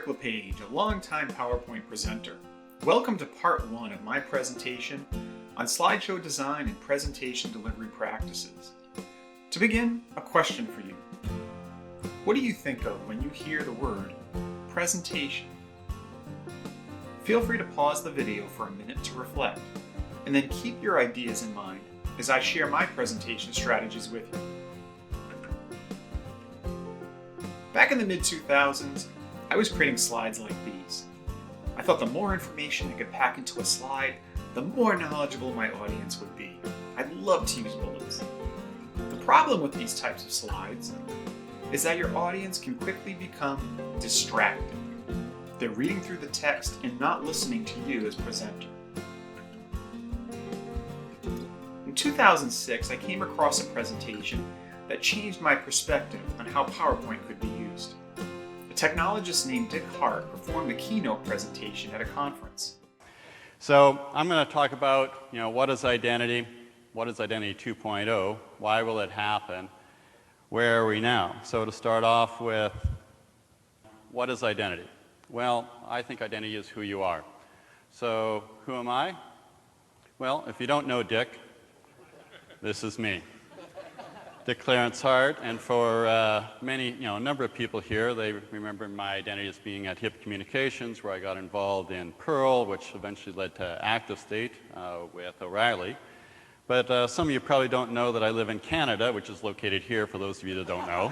LePage, a longtime PowerPoint presenter. Welcome to part 1 of my presentation on slideshow design and presentation delivery practices. To begin, a question for you. What do you think of when you hear the word presentation? Feel free to pause the video for a minute to reflect, and then keep your ideas in mind as I share my presentation strategies with you. Back in the mid-2000s, I was creating slides like these. I thought the more information I could pack into a slide, the more knowledgeable my audience would be. I'd love to use bullets. The problem with these types of slides is that your audience can quickly become distracted. They're reading through the text and not listening to you as presenter. In 2006, I came across a presentation that changed my perspective on how PowerPoint could be used. A technologist named Dick Hart performed a keynote presentation at a conference. So I'm going to talk about, what is identity? What is Identity 2.0? Why will it happen? Where are we now? So to start off with, what is identity? Well, I think identity is who you are. So who am I? Well, if you don't know Dick, this is me. Dick Clarence Hart, and for a number of people here, they remember my identity as being at HIP Communications, where I got involved in Perl, which eventually led to ActiveState with O'Reilly. But some of you probably don't know that I live in Canada, which is located here, for those of you that don't know.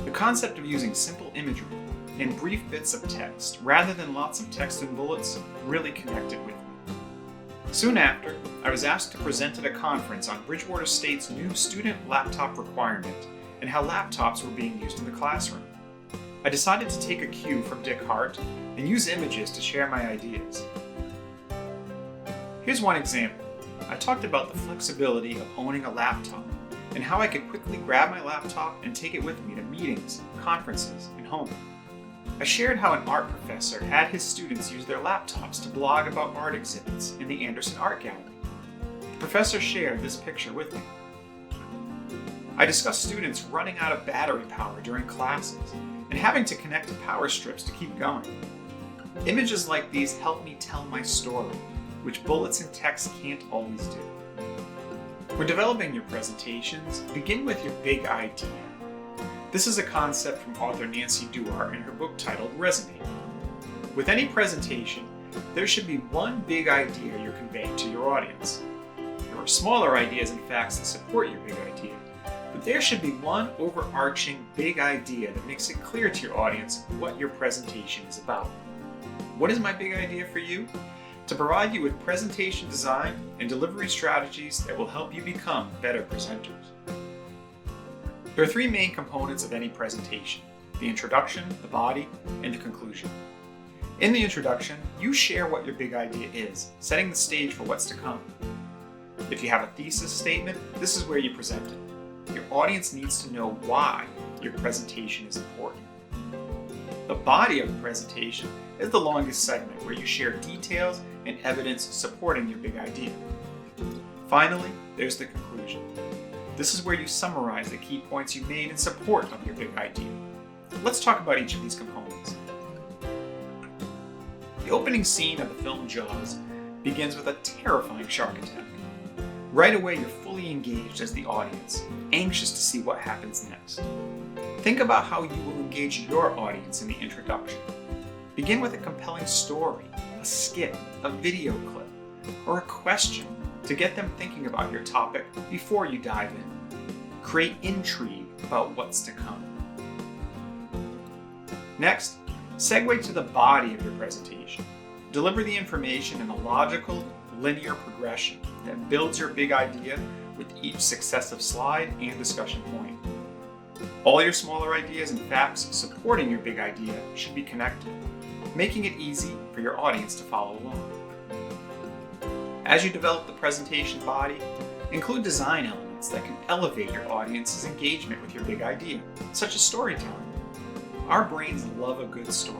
The concept of using simple imagery and brief bits of text, rather than lots of text and bullets, really connected with me. Soon after, I was asked to present at a conference on Bridgewater State's new student laptop requirement and how laptops were being used in the classroom. I decided to take a cue from Dick Hart and use images to share my ideas. Here's one example. I talked about the flexibility of owning a laptop and how I could quickly grab my laptop and take it with me to meetings, conferences, and home. I shared how an art professor had his students use their laptops to blog about art exhibits in the Anderson Art Gallery. The professor shared this picture with me. I discussed students running out of battery power during classes and having to connect to power strips to keep going. Images like these help me tell my story, which bullets and text can't always do. When developing your presentations, begin with your big idea. This is a concept from author Nancy Duart in her book titled Resonate. With any presentation, there should be one big idea you're conveying to your audience. There are smaller ideas and facts that support your big idea, but there should be one overarching big idea that makes it clear to your audience what your presentation is about. What is my big idea for you? To provide you with presentation design and delivery strategies that will help you become better presenters. There are 3 main components of any presentation: the introduction, the body, and the conclusion. In the introduction, you share what your big idea is, setting the stage for what's to come. If you have a thesis statement, this is where you present it. Your audience needs to know why your presentation is important. The body of the presentation is the longest segment where you share details and evidence supporting your big idea. Finally, there's the conclusion. This is where you summarize the key points you made in support of your big idea. Let's talk about each of these components. The opening scene of the film Jaws begins with a terrifying shark attack. Right away, you're fully engaged as the audience, anxious to see what happens next. Think about how you will engage your audience in the introduction. Begin with a compelling story, a skit, a video clip, or a question to get them thinking about your topic before you dive in. Create intrigue about what's to come. Next, segue to the body of your presentation. Deliver the information in a logical, linear progression that builds your big idea with each successive slide and discussion point. All your smaller ideas and facts supporting your big idea should be connected, making it easy for your audience to follow along. As you develop the presentation body, include design elements that can elevate your audience's engagement with your big idea, such as storytelling. Our brains love a good story.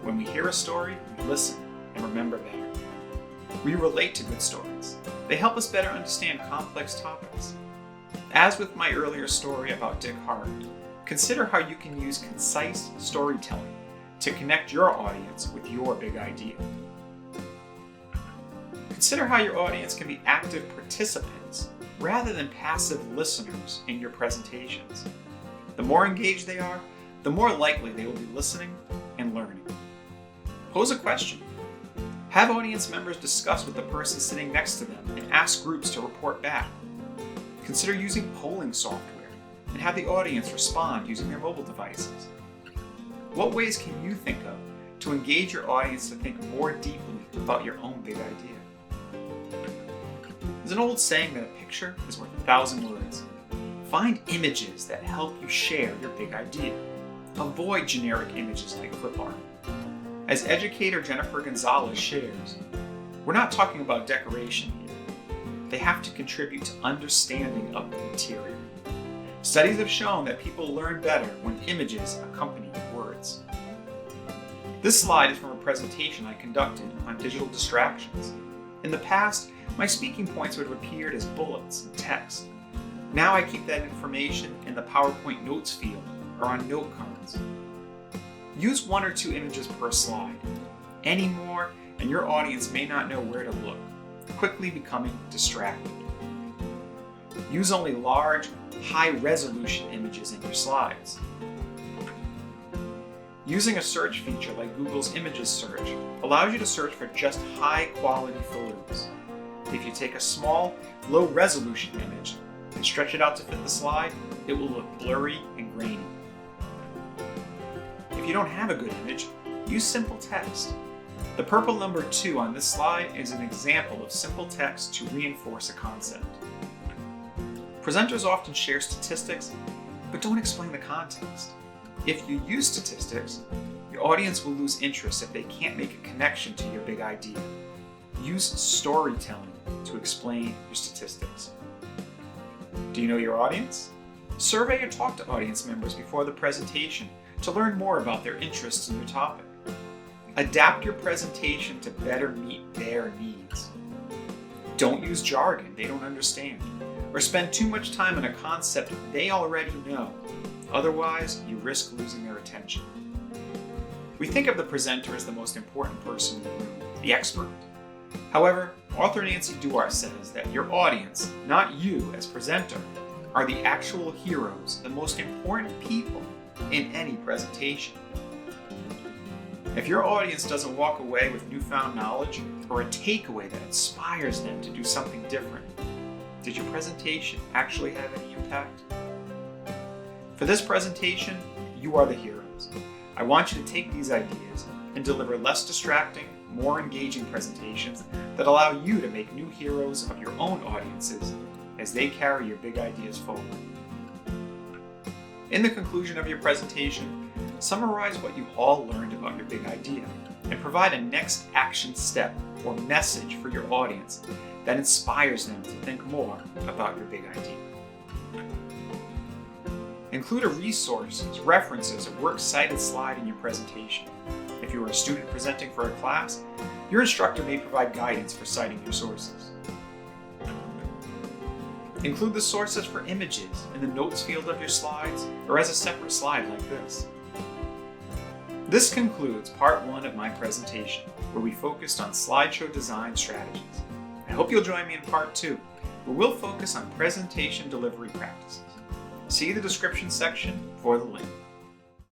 When we hear a story, we listen and remember better. We relate to good stories. They help us better understand complex topics. As with my earlier story about Dick Hart, Consider how you can use concise storytelling to connect your audience with your big idea. Consider how your audience can be active participants rather than passive listeners in your presentations. The more engaged they are, the more likely they will be listening and learning. Pose a question. Have audience members discuss with the person sitting next to them and ask groups to report back. Consider using polling software and have the audience respond using their mobile devices. What ways can you think of to engage your audience to think more deeply about your own big idea? There's an old saying that a picture is worth 1,000 words. Find images that help you share your big idea. Avoid generic images like clip art. As educator Jennifer Gonzalez shares, we're not talking about decoration here. They have to contribute to understanding of the material. Studies have shown that people learn better when images accompany words. This slide is from a presentation I conducted on digital distractions. In the past, my speaking points would have appeared as bullets and text. Now I keep that information in the PowerPoint notes field or on note cards. Use 1 or 2 images per slide. Any more, and your audience may not know where to look, quickly becoming distracted. Use only large, high-resolution images in your slides. Using a search feature like Google's Images search allows you to search for just high-quality photos. If you take a small, low-resolution image and stretch it out to fit the slide, it will look blurry and grainy. If you don't have a good image, use simple text. The purple number 2 on this slide is an example of simple text to reinforce a concept. Presenters often share statistics, but don't explain the context. If you use statistics, your audience will lose interest if they can't make a connection to your big idea. Use storytelling to explain your statistics. Do you know your audience? Survey or talk to audience members before the presentation to learn more about their interests in your topic. Adapt your presentation to better meet their needs. Don't use jargon they don't understand, or spend too much time on a concept they already know. Otherwise, you risk losing their attention. We think of the presenter as the most important person in the room, the expert. However, author Nancy Duar says that your audience, not you as presenter, are the actual heroes, the most important people in any presentation. If your audience doesn't walk away with newfound knowledge or a takeaway that inspires them to do something different, did your presentation actually have any impact? For this presentation, you are the heroes. I want you to take these ideas and deliver less distracting, more engaging presentations that allow you to make new heroes of your own audiences as they carry your big ideas forward. In the conclusion of your presentation, summarize what you all learned about your big idea and provide a next action step or message for your audience that inspires them to think more about your big idea. Include a resources, references, or works cited slide in your presentation. If you are a student presenting for a class, your instructor may provide guidance for citing your sources. Include the sources for images in the notes field of your slides or as a separate slide like this. This concludes part 1 of my presentation, where we focused on slideshow design strategies. I hope you'll join me in part 2, where we'll focus on presentation delivery practices. See the description section for the link.